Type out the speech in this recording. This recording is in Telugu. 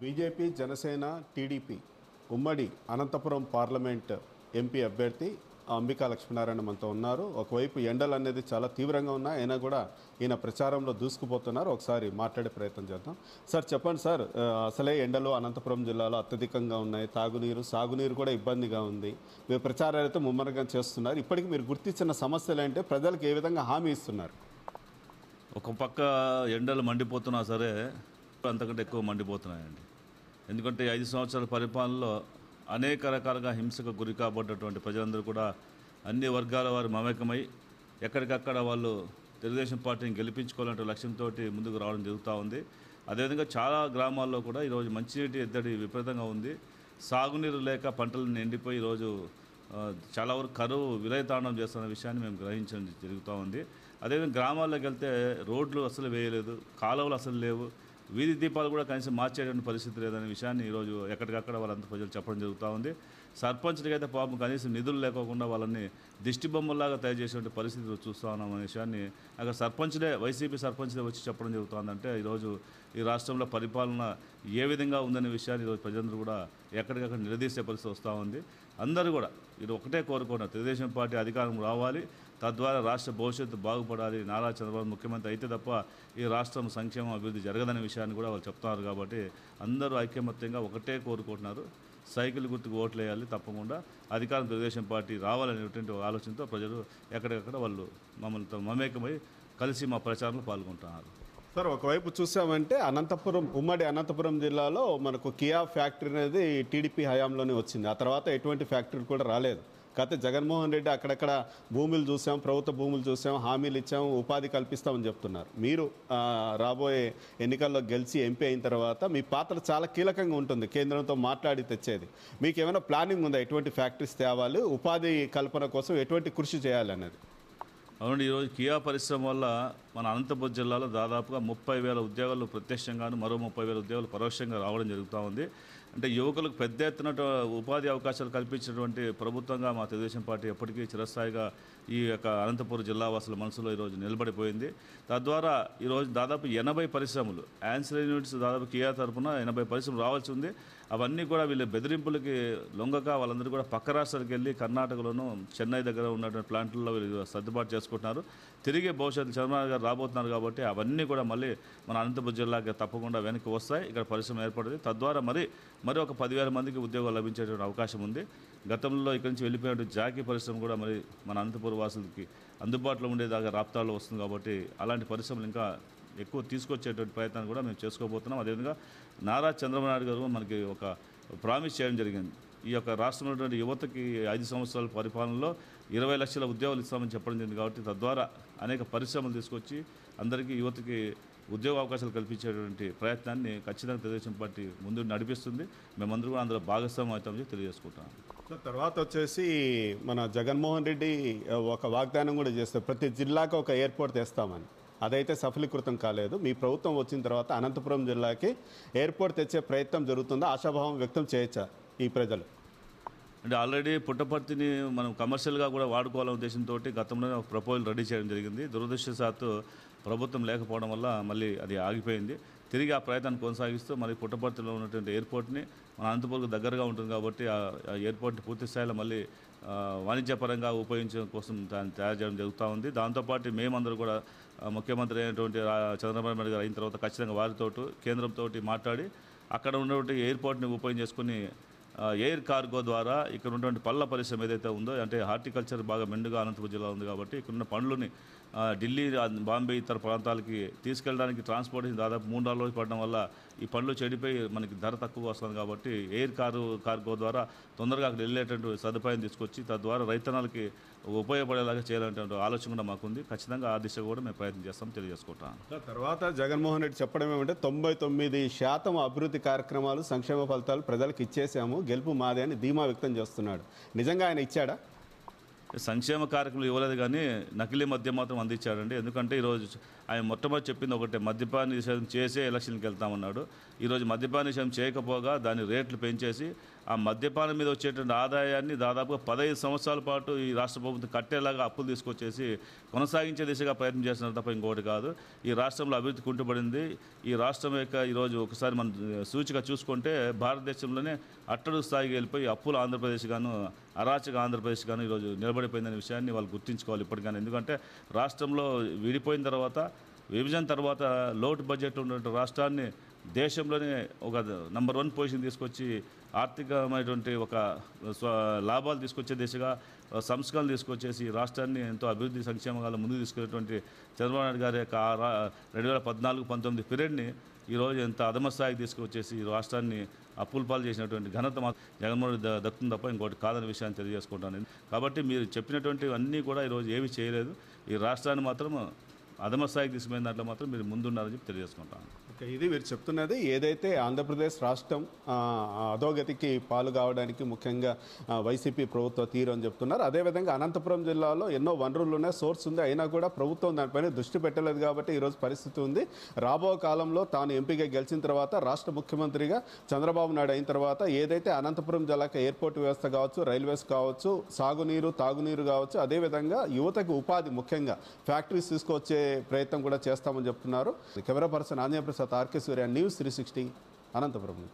బీజేపీ, జనసేన, టీడీపీ ఉమ్మడి అనంతపురం పార్లమెంట్ ఎంపీ అభ్యర్థి అంబికా లక్ష్మీనారాయణ మనతో ఉన్నారు. ఒకవైపు ఎండలు అనేది చాలా తీవ్రంగా ఉన్నాయి, అయినా కూడా ఈయన ప్రచారంలో దూసుకుపోతున్నారు. ఒకసారి మాట్లాడే ప్రయత్నం చేద్దాం. సార్ చెప్పండి సార్, అసలే ఎండలు అనంతపురం జిల్లాలో అత్యధికంగా ఉన్నాయి. తాగునీరు, సాగునీరు కూడా ఇబ్బందిగా ఉంది. మీరు ప్రచారాలు అయితే ముమ్మరంగా చేస్తున్నారు. ఇప్పటికీ మీరు గుర్తించిన సమస్యలు అంటే ప్రజలకు ఏ విధంగా హామీ ఇస్తున్నారు? ఒక పక్క ఎండలు మండిపోతున్నా సరే అంతకంటే ఎక్కువ మండిపోతున్నాయండి. ఎందుకంటే 5 సంవత్సరాల పరిపాలనలో అనేక రకాలుగా హింసకు గురి కాబడ్డటువంటి ప్రజలందరూ కూడా అన్ని వర్గాల వారు మమేకమై ఎక్కడికక్కడ వాళ్ళు తెలుగుదేశం పార్టీని గెలిపించుకోవాలంటే లక్ష్యంతో ముందుకు రావడం జరుగుతూ ఉంది. అదేవిధంగా చాలా గ్రామాల్లో కూడా ఈరోజు మంచినీటి ఎద్దడి విపరీతంగా ఉంది. సాగునీరు లేక పంటలు ఎండిపోయి ఈరోజు చాలా వరకు కరువు విలయతాండం చేస్తున్న విషయాన్ని మేము గ్రహించడం జరుగుతూ ఉంది. అదేవిధంగా గ్రామాల్లోకి వెళ్తే రోడ్లు అసలు వేయలేదు, కాలువలు అసలు లేవు, వీధి దీపాలు కూడా కనీసం మార్చేటువంటి పరిస్థితి లేదనే విషయాన్ని ఈరోజు ఎక్కడికక్కడ వాళ్ళంతా ప్రజలు చెప్పడం జరుగుతూ ఉంది. సర్పంచ్లకైతే పాపం కనీసం నిధులు లేకోకుండా వాళ్ళని దిష్టి బొమ్మల్లాగా తయారు చేసేటువంటి పరిస్థితులు చూస్తూ ఉన్నాం అనే విషయాన్ని అక్కడ సర్పంచ్లే, వైసీపీ సర్పంచ్లే వచ్చి చెప్పడం జరుగుతుందంటే ఈరోజు ఈ రాష్ట్రంలో పరిపాలన ఏ విధంగా ఉందనే విషయాన్ని ఈరోజు ప్రజలందరూ కూడా ఎక్కడికక్కడ నిలదీసే పరిస్థితి వస్తూ ఉంది. అందరూ కూడా ఇది ఒకటే కోరుకున్నారు, తెలుగుదేశం పార్టీ అధికారం రావాలి, తద్వారా రాష్ట్ర భవిష్యత్తు బాగుపడాలి, నారా చంద్రబాబు ముఖ్యమంత్రి అయితే తప్ప ఈ రాష్ట్రం సంక్షేమం అభివృద్ధి జరగదనే విషయాన్ని కూడా వాళ్ళు చెప్తున్నారు. కాబట్టి అందరూ ఐకమత్యంగా ఒకటే కోరుకుంటున్నారు, సైకిల్ గుర్తుకు ఓట్లు వేయాలి, తప్పకుండా అధికారం తెలుగుదేశం పార్టీ రావాలనేటువంటి ఆలోచనతో ప్రజలు ఎక్కడికక్కడ వాళ్ళు మమ్మల్ని మమేకమై కలిసి మా ప్రచారంలో పాల్గొంటున్నారు. సార్ ఒకవైపు చూసామంటే అనంతపురం, ఉమ్మడి అనంతపురం జిల్లాలో మనకు కియా ఫ్యాక్టరీ అనేది టీడీపీ హయాంలోనే వచ్చింది. ఆ తర్వాత ఎటువంటి ఫ్యాక్టరీ కూడా రాలేదు. కాకపోతే జగన్మోహన్ రెడ్డి అక్కడక్కడ భూములు చూసాం, ప్రభుత్వ భూములు చూసాం, హామీలు ఇచ్చాం, ఉపాధి కల్పిస్తామని చెప్తున్నారు. మీరు రాబోయే ఎన్నికల్లో గెలిచి ఎంపీ అయిన తర్వాత మీ పాత్ర చాలా కీలకంగా ఉంటుంది, కేంద్రంతో మాట్లాడి తెచ్చేది. మీకు ఏమైనా ప్లానింగ్ ఉందా? ఎటువంటి ఫ్యాక్టరీస్ తేవాలి, ఉపాధి కల్పన కోసం ఎటువంటి కృషి చేయాలనేది? అవునండి, ఈరోజు కియా పరిశ్రమ వల్ల మన అనంతపురం జిల్లాలో దాదాపుగా 30,000 ఉద్యోగాలు ప్రత్యక్షంగాను, మరో 30,000 ఉద్యోగాలు పరోక్షంగా రావడం జరుగుతూ ఉంది. అంటే యువకులకు పెద్ద ఎత్తున ఉపాధి అవకాశాలు కల్పించినటువంటి ప్రభుత్వంగా మా తెలుగుదేశం పార్టీ ఎప్పటికీ చిరస్థాయిగా ఈ యొక్క అనంతపురం జిల్లా వాసుల మనసులో ఈరోజు నిలబడిపోయింది. తద్వారా ఈరోజు దాదాపు 80 పరిశ్రమలు, యాన్సిలరీ యూనిట్స్ దాదాపు కియా తరఫున 80 పరిశ్రమలు రావాల్సి ఉంది. అవన్నీ కూడా వీళ్ళ బెదిరింపులకి లొంగక వాళ్ళందరూ కూడా పక్క రాష్ట్రాలకు వెళ్ళి కర్ణాటకలోను, చెన్నై దగ్గర ఉన్నటువంటి ప్లాంట్లలో వీళ్ళు సర్దుబాటు చేసుకుంటున్నారు. తిరిగి భవిష్యత్తు చంద్రబాబు గారు రాబోతున్నారు కాబట్టి అవన్నీ కూడా మళ్ళీ మన అనంతపురం జిల్లాకి తప్పకుండా వెనక్కి వస్తాయి. ఇక్కడ పరిశ్రమ ఏర్పడింది. తద్వారా మరి ఒక 10,000 మందికి ఉద్యోగాలు లభించేటువంటి అవకాశం ఉంది. గతంలో ఇక్కడి నుంచి వెళ్ళిపోయినటువంటి జాకీ పరిశ్రమ కూడా మరి మన అనంతపురం వాసులకి అందుబాటులో ఉండేదాకా రాప్తాల్లో వస్తుంది. కాబట్టి అలాంటి పరిశ్రమలు ఇంకా ఎక్కువ తీసుకొచ్చేటువంటి ప్రయత్నాన్ని కూడా మేము చేసుకోబోతున్నాం. అదేవిధంగా నారా చంద్రబాబు నాయుడు గారు మనకి ఒక ప్రామిస్ చేయడం జరిగింది. ఈ యొక్క రాష్ట్రంలో ఉన్నటువంటి యువతకి 5 సంవత్సరాల పరిపాలనలో 20 లక్షల ఉద్యోగాలు ఇస్తామని చెప్పడం జరిగింది. కాబట్టి తద్వారా అనేక పరిశ్రమలు తీసుకొచ్చి అందరికీ యువతకి ఉద్యోగ అవకాశాలు కల్పించేటువంటి ప్రయత్నాన్ని ఖచ్చితంగా తెలుగుదేశం పార్టీ ముందు నడిపిస్తుంది. మేమందరూ కూడా అందులో భాగస్వామ్యం అవుతామని తెలియజేసుకుంటాం. తర్వాత వచ్చేసి మన జగన్మోహన్ రెడ్డి ఒక వాగ్దానం కూడా చేస్తారు, ప్రతి జిల్లాకు ఒక ఎయిర్పోర్ట్ తెస్తామని. అదైతే సఫలీకృతం కాలేదు. మీ ప్రభుత్వం వచ్చిన తర్వాత అనంతపురం జిల్లాకి ఎయిర్పోర్ట్ తెచ్చే ప్రయత్నం జరుగుతుందా? ఆశాభావం వ్యక్తం చేయొచ్చా ఈ ప్రజలు? అంటే ఆల్రెడీ పుట్టపర్తిని మనం కమర్షియల్గా కూడా వాడుకోవాలనే ఉద్దేశంతో గతంలోనే ఒక ప్రపోజల్ రెడీ చేయడం జరిగింది. దురదృష్టవశాత్తు ప్రభుత్వం లేకపోవడం వల్ల మళ్ళీ అది ఆగిపోయింది. తిరిగి ఆ ప్రయత్నాన్ని కొనసాగిస్తూ మరి పుట్టపర్తిలో ఉన్నటువంటి ఎయిర్పోర్ట్ని మన అనంతపురంకు దగ్గరగా ఉంటుంది కాబట్టి ఆ ఎయిర్పోర్ట్ని పూర్తి స్థాయిలో మళ్ళీ వాణిజ్యపరంగా ఉపయోగించడం కోసం దాన్ని తయారు చేయడం జరుగుతూ ఉంది. దాంతోపాటు మేమందరూ కూడా ముఖ్యమంత్రి అయినటువంటి చంద్రబాబు నాయుడు గారు అయిన తర్వాత ఖచ్చితంగా వారితో కేంద్రంతో మాట్లాడి అక్కడ ఉన్నటువంటి ఎయిర్పోర్ట్ని ఉపయోగించుకొని ఎయిర్ కార్గో ద్వారా ఇక్కడ ఉన్నటువంటి పళ్ళ పరిశ్రమ ఏదైతే ఉందో, అంటే హార్టికల్చర్ బాగా మెండుగా అనంతపురం జిల్లా ఉంది కాబట్టి ఇక్కడున్న పండ్లని ఢిల్లీ, బాంబే ఇతర ప్రాంతాలకి తీసుకెళ్ళడానికి ట్రాన్స్పోర్టేషన్ దాదాపు 3-4 రోజులు పడడం వల్ల ఈ పండ్లు చెడిపోయి మనకి ధర తక్కువ వస్తుంది. కాబట్టి ఎయిర్ కార్గో ద్వారా తొందరగా అక్కడ వెళ్ళేటువంటి సదుపాయం తీసుకొచ్చి తద్వారా రైతన్నలకి ఉపయోగపడేలాగా చేయాలనేటువంటి ఆలోచన కూడా మాకుంది. ఖచ్చితంగా ఆ దిశగా కూడా మేము ప్రయత్నం చేస్తాం తెలియజేసుకుంటాం. తర్వాత జగన్మోహన్ రెడ్డి చెప్పడం ఏమంటే 99% అభివృద్ధి కార్యక్రమాలు, సంక్షేమ ఫలితాలు ప్రజలకు ఇచ్చేసాము, గెలుపు మాదే అని ధీమా వ్యక్తం చేస్తున్నాడు. నిజంగా ఆయన ఇచ్చాడా? సంక్షేమ కార్యక్రమాలు ఇవ్వలేదు కానీ నకిలీ మద్యం మాత్రం అందించాడండి. ఎందుకంటే ఈరోజు ఆయన మొట్టమొదటి చెప్పింది ఒకటే, మద్యపాన నిషేధం చేసే ఎలక్షన్కి వెళ్తామన్నాడు. ఈరోజు మద్యపాన నిషేధం చేయకపోగా దాని రేట్లు పెంచేసి ఆ మద్యపానం మీద వచ్చేటువంటి ఆదాయాన్ని దాదాపుగా 15 సంవత్సరాల పాటు ఈ రాష్ట్ర ప్రభుత్వం కట్టేలాగా అప్పులు తీసుకొచ్చేసి కొనసాగించే దిశగా ప్రయత్నం చేస్తున్నారు తప్ప ఇంకోటి కాదు. ఈ రాష్ట్రంలో అభివృద్ధి కుంటుపడింది. ఈ రాష్ట్రం యొక్క ఈరోజు ఒకసారి మన సూచిక చూసుకుంటే భారతదేశంలోనే అట్టడుగు స్థాయికి వెళ్ళిపోయి అప్పులు ఆంధ్రప్రదేశ్ గాను, అరాచక ఆంధ్రప్రదేశ్ గాను ఈరోజు నిలబడిపోయిందనే విషయాన్ని వాళ్ళు గుర్తించుకోవాలి ఇప్పటికైనా. ఎందుకంటే రాష్ట్రంలో విడిపోయిన తర్వాత, విభజన తర్వాత లోటు బడ్జెట్ ఉన్నటువంటి రాష్ట్రాన్ని దేశంలోనే ఒక నంబర్ 1 పొజిషన్ తీసుకొచ్చి ఆర్థికమైనటువంటి ఒక లాభాలు తీసుకొచ్చే దిశగా సంస్కరణలు తీసుకొచ్చేసి రాష్ట్రాన్ని ఎంతో అభివృద్ధి సంక్షేమాలు ముందుకు తీసుకెళ్ళేటువంటి చంద్రబాబు నాయుడు గారి యొక్క 2014-19 పీరియడ్ని ఈరోజు ఎంత అధమ స్థాయికి తీసుకొచ్చేసి ఈ రాష్ట్రాన్ని అప్పుల పాలు చేసినటువంటి ఘనత జగన్మోహన్ రెడ్డి దక్కుతుంది తప్ప ఇంకోటి కాదనే విషయాన్ని తెలియజేసుకుంటాను. కాబట్టి మీరు చెప్పినటువంటి అన్నీ కూడా ఈరోజు ఏమీ చేయలేదు. ఈ రాష్ట్రాన్ని మాత్రం అధమ స్థాయికి తీసుకుపోయిన దాంట్లో మాత్రం మీరు ముందున్నారని చెప్పి తెలియజేసుకుంటాను. ఓకే, ఇది మీరు చెప్తున్నది ఏదైతే ఆంధ్రప్రదేశ్ రాష్ట్రం అధోగతికి పాలు కావడానికి ముఖ్యంగా వైసీపీ ప్రభుత్వ తీరు అని చెప్తున్నారు. అదేవిధంగా అనంతపురం జిల్లాలో ఎన్నో వనరులు ఉన్నాయి, సోర్స్ ఉంది, అయినా కూడా ప్రభుత్వం దానిపైన దృష్టి పెట్టలేదు కాబట్టి ఈరోజు పరిస్థితి ఉంది. రాబో కాలంలో తాను ఎంపీగా గెలిచిన తర్వాత రాష్ట్ర ముఖ్యమంత్రిగా చంద్రబాబు నాయుడు అయిన తర్వాత ఏదైతే అనంతపురం జిల్లాకి ఎయిర్పోర్ట్ వ్యవస్థ కావచ్చు, రైల్వేస్ కావచ్చు, సాగునీరు, తాగునీరు కావచ్చు, అదేవిధంగా యువతకు ఉపాధి ముఖ్యంగా ఫ్యాక్టరీస్ తీసుకొచ్చే ప్రయత్నం కూడా చేస్తామని చెప్తున్నారు. Camera person Anjaneya Prasad, RK Surya, news 360 Anantapuram నుంచి.